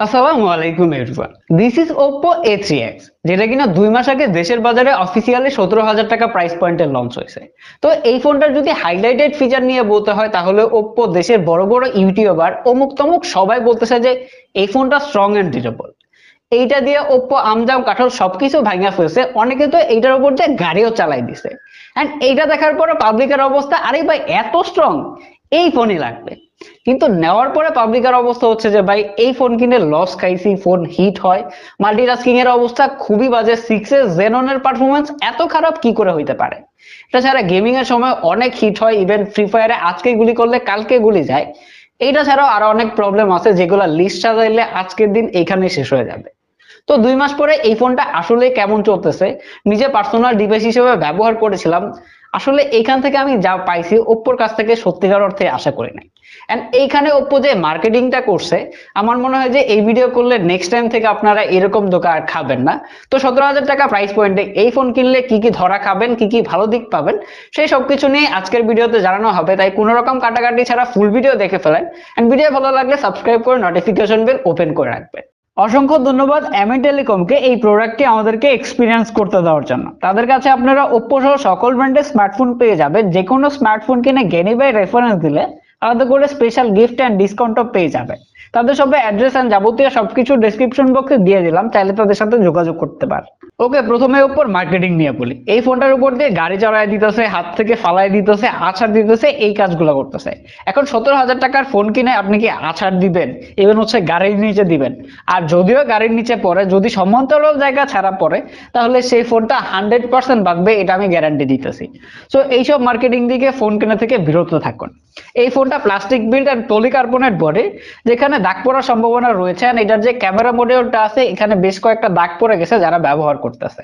আসসালামু আলাইকুম everyone, this is Oppo A3X, যেটা কিনা 2 মাস আগে দেশের বাজারে অফিসিয়ালি 17,000 টাকা প্রাইস পয়েন্টে লঞ্চ হয়েছে। তো এই ফোনটার যদি হাইলাইটেড ফিচার নিয়ে বলতে হয় তাহলে ওপ্পো দেশের বড় বড় ইউটিউবার অমুক তমুক সবাই বলতেছে যে এই ফোনটা স্ট্রং এন্ড ডিউরেবল। এইটা দিয়ে ওপ্পো আমজাম কাঠল সবকিছু ভাঙা ফেলছে, অনেকে তো এইটার উপর দিয়ে গাড়িও চালাই দিছে। এন্ড এইটা দেখার পরে পাবলিকের অবস্থা, আরে ভাই এত স্ট্রং, এই ফোনই লাগবে। কিন্তু নেওয়ার পরে পাবলিকের অবস্থা হচ্ছে যে ভাই এই ফোন কিনে লস খাইছি, ফোন হিট হয়, মাল্টিটাস্কিং এর অবস্থা খুবই বাজে, 6 জেনন এর পারফরমেন্স এত খারাপ কি করে হইতে পারে। এটা ছাড়া গেমিং এর সময় অনেক হিট হয়, ইভেন ফ্রি ফায়ারে আজকে গুলি করলে কালকে গুলি যায়। এইটা ছাড়াও আরো অনেক প্রবলেম আছে যেগুলো লিস্ট সাজাইলে আজকের দিন এইখানে শেষ হয়ে যাবে। তো 2 মাস পরে এই ফোনটা আসলে কেমন চলতেছে, নিজে পার্সোনাল ডিভাইস হিসেবে ব্যবহার করেছিলাম, আসলে এইখান থেকে আমি যা পাইছি ওপ্পোর কাছ থেকে সত্যিকার অর্থে আশা করি নাই। এন্ড এইখানে ওপ্পো যে মার্কেটিংটা করছে, আমার মনে হয় যে এই ভিডিও করলে নেক্সট টাইম থেকে আপনারা এরকম ধোঁকা আর খাবেন না। তো 17,000 টাকা প্রাইস পয়েন্টে এই ফোন কিনলে কি কি ধরা খাবেন, কি কি ভালো দিক পাবেন, সেই সবকিছু নিয়ে আজকের ভিডিওতে জানানো হবে। তাই কোনো রকম কাটাকাটি ছাড়া ফুল ভিডিও দেখে ফেলেন। এন্ড ভিডিও ভালো লাগলে সাবস্ক্রাইব করে নোটিফিকেশন বেল ওপেন করে রাখবেন। অসংখ্য ধন্যবাদ এমএ টেলিকমকে এই প্রোডাক্টটি আমাদেরকে এক্সপিরিয়েন্স করতে দেওয়ার জন্য। তাদের কাছে আপনারা ওপ্পো সহ সকল ব্র্যান্ডের স্মার্টফোন পেয়ে যাবেন। যে কোনো স্মার্টফোন কিনে গেনি বাই রেফারেন্স দিলে আলাদা করে স্পেশাল গিফট এন্ড ডিসকাউন্টও পেয়ে যাবে। তাদের সব অ্যাড্রেস এন্ড যাবতীয় সবকিছু ডেসক্রিপশন বক্সে দিয়ে দিলাম, চাইলে তাদের সাথে যোগাযোগ করতে পারেন। ওকে, প্রথমে ওপ্পোর মার্কেটিং নিয়ে বলি। এই ফোনটার উপর দিয়ে গাড়ি চালায় দিতেছে, হাত থেকে ফালাই দিতেছে, আছাড় দিতেছে, এই কাজগুলো করতেছে। এখন 17,000 টাকার ফোন কিনে আপনি কি আছাড় দিবেন, ইভেন হচ্ছে গাড়ির নিচে দিবেন? আর যদিও গাড়ির নিচে পড়ে, যদি সমান্তরাল জায়গা ছাড়া পড়ে, তাহলে সেই ফোনটা 100% ভাগবে, এটা আমি গ্যারান্টি দিতেছি। সো এইসব মার্কেটিং দিকে ফোন কেনা থেকে বিরত থাকুন। এই ফোনটা plastic build and polycarbonate body, যেখানে দাগ পড়ার সম্ভাবনা রয়েছে। আর এটার যে ক্যামেরা মডিউলটা আছে, এখানে বেশ কয়েকটা দাগ পড়ে গেছে যারা ব্যবহার করতেছে।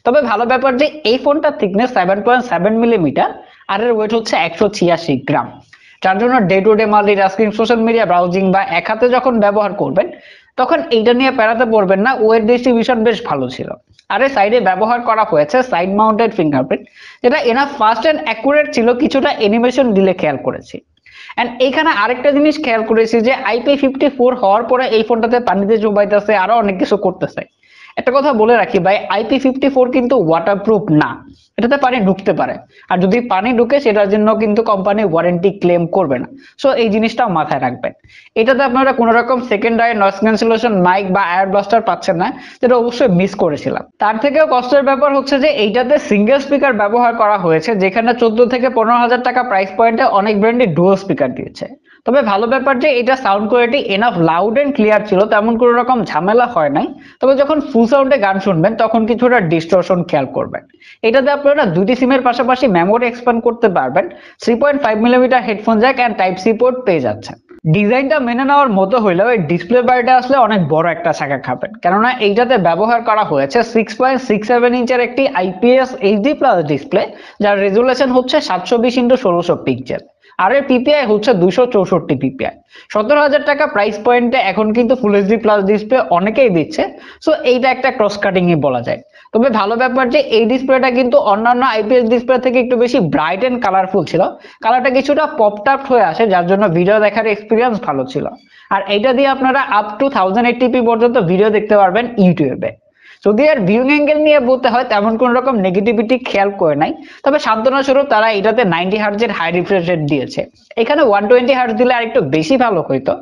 তবে ভালো ব্যাপার যে এই ফোনটার থিকনেস 7.7 মিলিমিটার, আর এর ওয়েট হচ্ছে 186 গ্রাম, যার জন্য day to day multitasking, social media browsing বা এক হাতে যখন ব্যবহার করবেন তখন এইটা নিয়ে প্যারাতে পড়বেন না। ওয়েট ডিস্ট্রিবিউশন বেশ ভালো ছিল। আর এর সাইডে ব্যবহার করা হয়েছে সাইড মাউন্টেড ফিঙ্গারপ্রিন্ট, যেটা এনাফ ফাস্ট এন্ড অ্যাকুরেট ছিল, কিছুটা অ্যানিমেশন দিলে খেয়াল করেছি। এন্ড এইখানে আরেকটা জিনিস খেয়াল করেছি যে IP54 হওয়ার পরে এই ফোনটাতে পানিতে চুবাইতেছে, আরো অনেক কিছু করতেছে। একটা কথা বলে রাখি ভাই, IP54 কিন্তু ওয়াটারপ্রুফ না, এটাতে পানি ঢুকতে পারে। আর যদি পানি ঢুকে সেটার জন্য কিন্তু কোম্পানি ওয়ারেন্টি ক্লেম করবে না। সো এই জিনিসটা মাথায় রাখবেন। এটাতে আপনারা কোনো রকম সেকেন্ডারি নয়েজ ক্যান্সেলেশন মাইক বা এয়ার ব্লাস্টার পাচ্ছেন না, যেটা অবশ্যই মিস করেছিলাম। তার থেকেও কষ্টের ব্যাপার হচ্ছে যে এইটাতে সিঙ্গেল স্পিকার ব্যবহার করা হয়েছে, যেখানে 14 থেকে 15,000 টাকা প্রাইস পয়েন্টে অনেক ব্র্যান্ডই ডুয়াল স্পিকার দিয়েছে। তবে ভালো ব্যাপার যে এটা sound quality enough loud and clear ছিল, তেমন কোনো রকম ঝামেলা হয় নাই। তবে যখন ফুল সাউন্ডে গান শুনবেন তখন কিছুটা ডিস্টরশন খেয়াল করবেন। এটাতে আপনারা দুটি সিমের পাশাপাশি মেমোরি এক্সপ্যান্ড করতে পারবেন, 3.5 millimetre headphone jack and type C port পেয়ে যাচ্ছেন। ডিজাইনটা মেনে নেওয়ার মতো হইলেও এই ডিসপ্লে বারটা আসলে অনেক বড় একটা ছাকা খাবেন, কেননা এইটাতে ব্যবহার করা হয়েছে 6.67 ইঞ্চের একটি IPS HD প্লাস ডিসপ্লে, যার রেজুলেশন হচ্ছে 720x1600 পিক্সেল। আর এর পিপিআই হচ্ছে 264 পিপিআই। 17,000 টাকা প্রাইস পয়েন্টে এখন কিন্তু ফুল এইচডি প্লাস ডিসপ্লে অনেকেই দিচ্ছে। সো এইটা একটা ক্রস কাটিং ই বলা যায়। তবে ভালো ব্যাপার যে এই ডিসপ্লেটা কিন্তু অন্যান্য আইপিএস ডিসপ্লে থেকে একটু বেশি ব্রাইট এন্ড কালারফুল ছিল। কালারটা কিছুটা পপড আপ হয়ে আসে, যার জন্য ভিডিও দেখার এক্সপিরিয়েন্স ভালো ছিল। আর এইটা দিয়ে আপনারা আপ টু 1080p পর্যন্ত ভিডিও দেখতে পারবেন ইউটিউবে। যদি আর ভিউইং অ্যাঙ্গেল নিয়ে বলতে হয়, তেমন কোন রকম নেগেটিভিটি খেয়াল করে নাই। তবে সান্ত্বনা স্বরূপ তারা এটাতে 90 হার্টজের হাই রিফ্রেশ রেট দিয়েছে। এখানে 120 হার্টজ দিলে আরেকটু বেশি ভালো হইতো।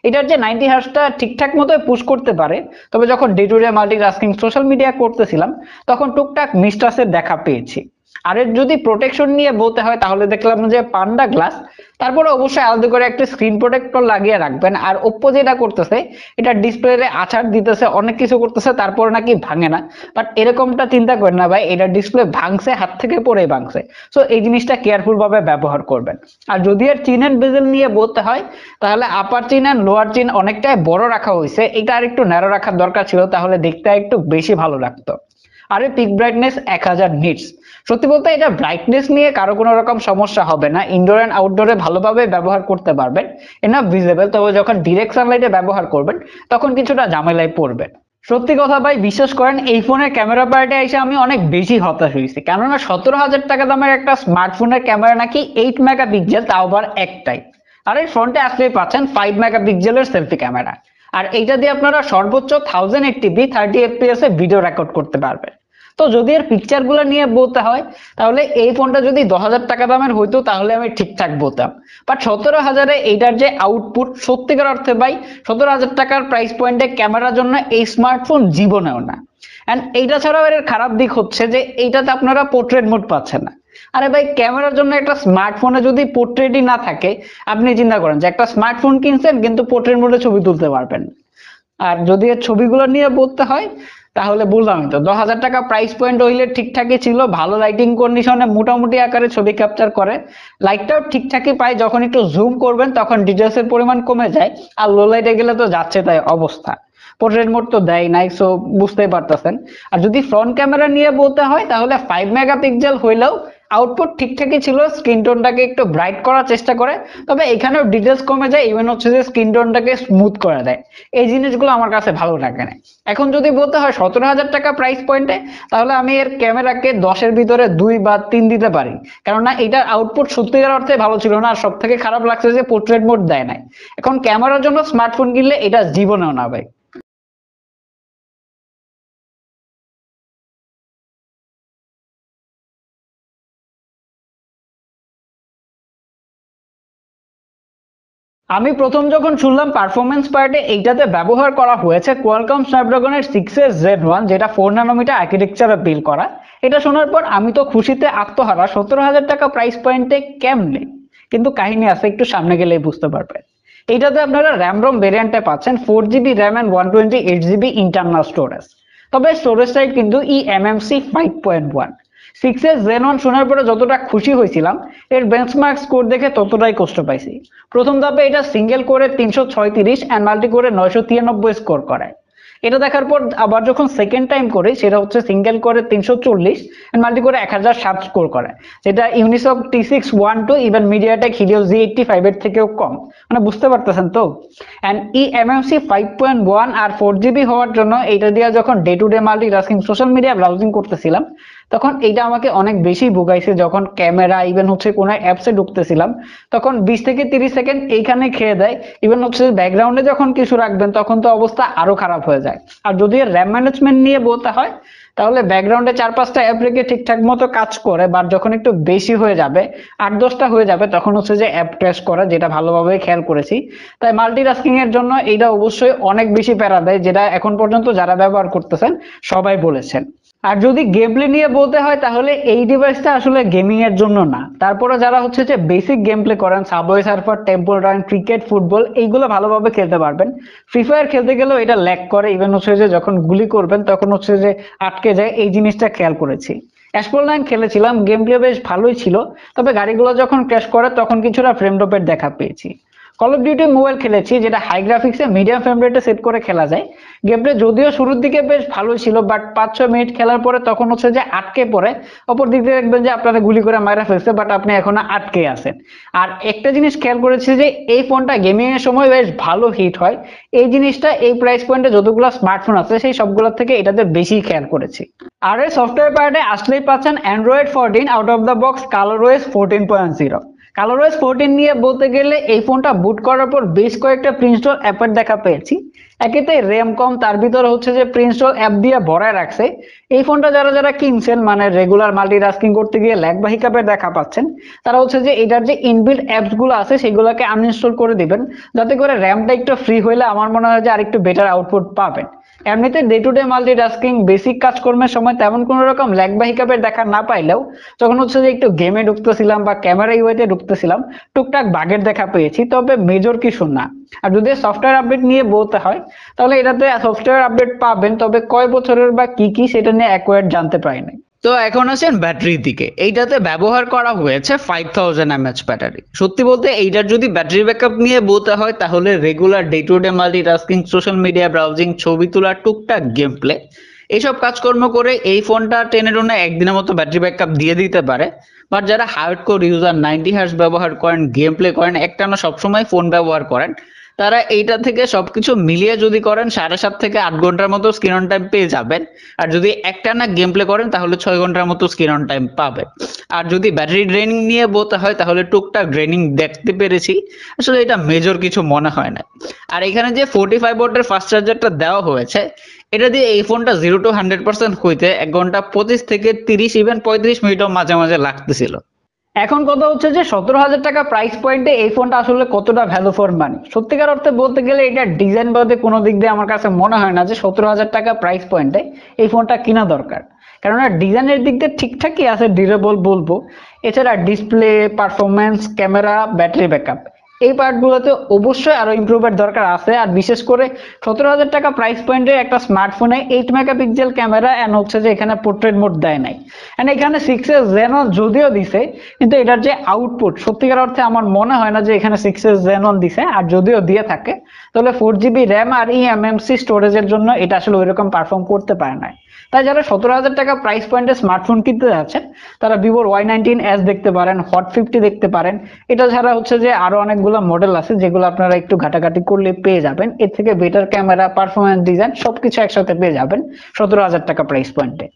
এটার যে 90 হার্টজটা ঠিকঠাক মতো পুশ করতে পারে, তবে যখন day to day multitasking social media করতেছিলাম তখন টুকটাক মিসটাসের দেখা পেয়েছি। আর এর যদি প্রোটেকশন নিয়ে বলতে হয় তাহলে দেখলাম যে পান্ডা গ্লাস, তারপরে অবশ্যই আলাদা করে একটা স্ক্রিন প্রোটেক্টর লাগিয়ে রাখবেন। আর ওপ্পো যেটা করতেছে, এটা ডিসপ্লেতে আছাড় দিতেছে, অনেক কিছু করতেছে, তারপর নাকি ভাঙে না। বাট এরকমটা চিন্তা করেন না ভাই, এটা ডিসপ্লে ভাঙছে, হাত থেকে পড়ে ভাঙছে। সো এই জিনিসটা কেয়ারফুল ভাবে ব্যবহার করবেন। আর যদি আর চিন এন্ড বেজেল নিয়ে বলতে হয়, তাহলে আপার চিন এন্ড লোয়ার চিন অনেকটাই বড় রাখা হয়েছে, এটা আর একটু ন্যারো রাখার দরকার ছিল, তাহলে দেখতে একটু বেশি ভালো লাগতো। আর পিক ব্রাইটনেস 1000 নিটস। সত্যি বলতে এটা ব্রাইটনেস নিয়ে কারো কোনো রকম সমস্যা হবে না, ইনডোর এন্ড আউটডোরে ভালোভাবে ব্যবহার করতে পারবেন, এনাফ ভিজিবল। তবে যখন ডিরেক্ট সানলাইটে ব্যবহার করবেন তখন কিছুটা ঝামেলায় পড়বেন। সত্যি কথা ভাই, বিশ্বাস করেন এই ফোনের ক্যামেরা পার্টে এসে আমি অনেক বেশি হতাশ হয়েছি, কেননা 17,000 টাকা দামের একটা স্মার্টফোনের ক্যামেরা নাকি 8 মেগাপিক্সেল, তাও আবার একটাই। আর এই ফ্রন্টে আসলেই পাচ্ছেন 5 মেগাপিক্সেলের সেলফি ক্যামেরা। আর এইটা দিয়ে আপনারা সর্বোচ্চ 1080p 30 fps এ ভিডিও রেকর্ড করতে পারবেন। তো যদি এর পিকচার গুলো নিয়ে বলতে হয় তাহলে এই ফোনটা যদি 10,000 টাকা দামের হইতো তাহলে আমি ঠিকঠাক বলতাম, বাট 17,000-এ এইটার যে আউটপুট সত্যিকার অর্থে ভাই 17,000 টাকার প্রাইস পয়েন্টে ক্যামেরার জন্য এই স্মার্টফোন জীবনেও না। এন্ড এইটা ছাড়াও এর খারাপ দিক হচ্ছে যে এইটাতে আপনারা পোর্ট্রেট মোড পাচ্ছেন না। আরে ভাই ক্যামেরার জন্য একটা স্মার্টফোনে যদি পোর্ট্রেটই না থাকে, আপনি চিন্তা করেন যে একটা স্মার্টফোন কিনছেন কিন্তু পোর্ট্রেট মোডে ছবি তুলতে পারবেন না। আর যদি এর ছবিগুলো নিয়ে বলতে হয় তাহলে বললামই তো 10,000 টাকা প্রাইস পয়েন্ট হইলে ঠিকঠাকই ছিল, ভালো লাইটিং কন্ডিশনে মোটামুটি আকারে ছবি ক্যাপচার করে, লাইটটাও ঠিকঠাকই পায়, যখন একটু জুম করবেন তখন ডিটেলস এর পরিমাণ কমে যায়, আর লো লাইটে গেলে তো যাচ্ছে তাই অবস্থা। পোর্ট্রেট মোড তো দেয় নাই, সো বুঝতেই পারতেছেন। আর যদি ফ্রন্ট ক্যামেরা নিয়ে বলতে হয় তাহলে 5 মেগাপিক্সেল হইলেও আউটপুট ঠিকঠাকই ছিল, স্ক্রিন টোনটাকে একটু ব্রাইট করার চেষ্টা করে, তবে এখানেও ডিটেলস কমে যায়, ইভেন হচ্ছে যে স্ক্রিন টোনটাকে স্মুথ করে দেয়। এই জিনিসগুলো আমার কাছে ভালো লাগে না। এখন যদি বলতে হয় 17,000 টাকা প্রাইস পয়েন্টে, তাহলে আমি এর ক্যামেরাকে 10-এর ভিতরে 2 বা 3 দিতে পারি, কেননা এটার আউটপুট সত্যিকার অর্থে ভালো ছিল না, আর সব থেকে খারাপ লাগছে যে পোর্ট্রেট মোড দেয় নাই। এখন ক্যামেরার জন্য স্মার্টফোন কিনলে এটা জীবনেও না ভাই। আমি প্রথম যখন শুনলাম পারফরমেন্স পার্টে এইটাতে ব্যবহার করা হয়েছে কোয়ালকম স্ন্যাপড্রাগনের 6s Z1, যেটা 4 nm আর্কিটেকচারে বিল্ড করা, এটা শোনার পর আমি তো খুশিতে আত্মহারা। 17,000 টাকা প্রাইস পয়েন্টে কেমনে? কিন্তু কাহিনী আছে, একটু সামনে গেলেই বুঝতে পারবেন। এইটাতে আপনারা র্যাম রম ভেরিয়েন্টে পাচ্ছেন 4GB RAM and 128GB internal storage, তবে স্টোরেজ টাইপ কিন্তু eMMC 5.1। 6s Gen 1 শোনার পরে যতটা খুশি হয়েছিলাম, এর বেঞ্চমার্ক স্কোর দেখে ততটাই কষ্ট পাইছি। প্রথম ধাপে এটা সিঙ্গেল কোরে 336 এন্ড মাল্টি কোরে 993 স্কোর করায়। এটা দেখার পর আবার যখন সেকেন্ড টাইম করি, সেটা হচ্ছে সিঙ্গেল কোরে 340 এন্ড মাল্টি কোরে 1007 স্কোর করে, যেটা Unisoc T612 even MediaTek Helio Z85 এর থেকেও কম। মানে বুঝতে পারতেছেন তো। এন্ড eMMC 5.1 আর 4GB হওয়ার জন্য এইটা দিয়ে যখন day to day multitasking social media browsing করতেছিলাম, তখন এইটা আমাকে অনেক বেশি ভোগাইছে। যখন ক্যামেরা ইভেন হচ্ছে কোন অ্যাপসে ঢুকতেছিলাম, তখন 20 থেকে 30 সেকেন্ড এইখানে খেয়ে দেয়। ইভেন হচ্ছে ব্যাকগ্রাউন্ডে যখন কিছু রাখবেন তখন তো অবস্থা আরো খারাপ হয়ে যায়। আর যদি র্যাম ম্যানেজমেন্ট নিয়ে বলতে হয়, তাহলে ব্যাকগ্রাউন্ডে 4-5টা অ্যাপ রেখে ঠিকঠাক মতো কাজ করে, বাট যখন একটু বেশি হয়ে যাবে 8-10টা হয়ে যাবে, তখন হচ্ছে যে অ্যাপ ক্র্যাশ করে, যেটা ভালোভাবে খেয়াল করেছি। তাই মাল্টিটাস্কিং এর জন্য এইটা অবশ্যই অনেক বেশি প্যারা দেয়, যেটা এখন পর্যন্ত যারা ব্যবহার করতেছেন সবাই বলেছেন। আর যদি গেম প্লে নিয়ে বলতে হয় তাহলে এই ডিভাইসটা আসলে গেমিং এর জন্য না। তারপরে যারা হচ্ছে যে বেসিক গেম প্লে করেন, subway surfer, temple run, cricket, football, এইগুলো ভালোভাবে খেলতে পারবেন। ফ্রি ফায়ার খেলতে গেলেও এটা ল্যাগ করে, ইভেন হচ্ছে যে যখন গুলি করবেন তখন হচ্ছে যে আটকে যায়, এই জিনিসটা খেয়াল করেছি। অ্যাশপল 9 খেলেছিলাম, গেম প্লে বেশ ভালোই ছিল, তবে গাড়িগুলো যখন ক্র্যাশ করে তখন কিছুটা ফ্রেম ড্রপের দেখা পেয়েছি। কল অফ ডিউটি মোবাইল খেলেছি, যেটা হাই গ্রাফিক্সে মিডিয়াম ফ্রেম রেটে সেট করে খেলা যায়। গেমপ্লে যদিও শুরুর দিকে বেশ ভালোই ছিল, বাট 5-6 মিনিট খেলার পরে তখন হচ্ছে যে আটকে পড়ে। অপর দিক দিয়ে দেখবেন যে আপনারা গুলি করে মারা ফেলছে, বাট আপনি এখনো আটকে আছেন। আর একটা জিনিস খেয়াল করেছি যে এই ফোনটা গেমিং এর সময় বেশ ভালো হিট হয়। এই জিনিসটা এই প্রাইস পয়েন্টে যতগুলো স্মার্টফোন আছে সেই সবগুলোর থেকে এটাতে বেশি খেয়াল করেছি। আর এই সফটওয়্যার পার্টে আসলেই পাচ্ছেন Android 14 out of the box ColorOS 14.0। ColorOS 14 নিয়ে বলতে গেলে এই ফোনটা বুট করার পর বেশ কয়েকটা প্রিইনস্টল অ্যাপের দেখা পেয়েছি। একেতে র্যাম কম, তার ভিতরে হচ্ছে যে প্রিইনস্টল অ্যাপ দিয়ে ভরায় রাখছে। এই ফোনটা যারা যারা কিনছেন, মানে রেগুলার মাল্টিটাস্কিং করতে গিয়ে ল্যাগ বা হিকাপের দেখা পাচ্ছেন, তারা হচ্ছে যে এটার যে ইনবিল্ট অ্যাপস গুলো আছে সেগুলোকে আনইনস্টল করে দিবেন, যাতে করে র্যামটা একটু ফ্রি হইলে আমার মনে হয় যে আরেকটু বেটার আউটপুট পাবেন। এমনিতে day to day multitasking basic কাজকর্মের সময় তেমন কোনো রকম ল্যাগ বা হিকাপের দেখা না পাইলেও যখন হচ্ছে যে একটু গেমে ঢুকতেছিলাম বা ক্যামেরা ইউআইতে ঢুকতেছিলাম, টুকটাক বাগের দেখা পেয়েছি, তবে মেজর কিছু না। আর যদি সফটওয়্যার আপডেট নিয়ে বলতে হয় তাহলে এটাতে সফটওয়্যার আপডেট পাবেন, তবে কয় বছরের বা কি কি সেটা নিয়ে অ্যাকোয়ার্ড জানতে পারি নাই। তো এখন আসেন ব্যাটারির দিকে। এইটাতে ব্যবহার করা হয়েছে 5000 mAh ব্যাটারি। সত্যি বলতে এইটার যদি ব্যাটারি ব্যাকআপ নিয়ে বলতে হয় তাহলে regular day to day multitasking, social media browsing, ছবি তোলা, টুকটাক গেম প্লে, এইসব কাজকর্ম করে এই ফোনটা টেনে টুনে একদিনের মতো ব্যাটারি ব্যাকআপ দিয়ে দিতে পারে। বাট যারা হার্ডকোর ইউজার, 90 হার্টজ ব্যবহার করেন, গেম প্লে করেন, একটানা সবসময় ফোন ব্যবহার করেন, তারা এইটা থেকে সবকিছু মিলিয়ে যদি করেন 7.5 থেকে 8 ঘন্টার মতো স্ক্রিন অন টাইম পেয়ে যাবেন। আর যদি একটানা গেম প্লে করেন তাহলে 6 ঘন্টার মতো স্ক্রিন অন টাইম পাবেন। আর যদি ব্যাটারি ড্রেনিং নিয়ে বলতে হয় তাহলে টুকটাক ড্রেনিং দেখতে পেরেছি, আসলে এটা মেজর কিছু মনে হয় না। আর এখানে যে 45 ওয়াটের ফাস্ট চার্জারটা দেওয়া হয়েছে, এটা দিয়ে এই ফোনটা 0 to 100% হইতে 1 ঘন্টা 25 থেকে 30 ইভেন 35 মিনিটও মাঝে মাঝে লাগতেছিল। এখন কথা হচ্ছে যে 17,000 টাকা প্রাইস পয়েন্টে এই ফোনটা আসলে কতটা ভ্যালু ফর মানি। সত্যিকার অর্থে বলতে গেলে এটা ডিজাইন বাদে কোনো দিক দিয়ে আমার কাছে মনে হয় না যে 17,000 টাকা প্রাইস পয়েন্টে এই ফোনটা কিনা দরকার। কেননা ডিজাইনের দিক দিয়ে ঠিকঠাকই আছে, ডিউরেবল বলবো। এছাড়া display, performance, camera, battery backup এই পার্টগুলোতে অবশ্যই আরো ইমপ্রুভের দরকার আছে। আর বিশেষ করে 17,000 টাকা প্রাইস পয়েন্টে একটা স্মার্টফোনে 8 মেগাপিক্সেল ক্যামেরা এন্ড হচ্ছে যে এখানে পোর্ট্রেট মোড দেয় নাই। এন্ড এখানে 6s Xenon যদিও দিছে, কিন্তু এটার যে আউটপুট সত্যিকার অর্থে আমার মনে হয় না যে এখানে 6s Xenon দিছে। আর যদিও দিয়ে থাকে তাহলে 4GB র্যাম আর eMMC স্টোরেজের জন্য এটা আসলে ওইরকম পারফর্ম করতে পারে না। তাই যারা 17,000 টাকা প্রাইস পয়েন্টে স্মার্টফোন কিনতে যাচ্ছেন তারা ভিভোর Y19s দেখতে পারেন, হট 50 দেখতে পারেন। এটা ছাড়া হচ্ছে যে আরো অনেকগুলো মডেল আছে যেগুলো আপনারা একটু ঘাটাঘাটি করলে পেয়ে যাবেন। এর থেকে বেটার ক্যামেরা, পারফরমেন্স, ডিজাইন সবকিছু একসাথে পেয়ে যাবেন 17,000 টাকা প্রাইস পয়েন্টে।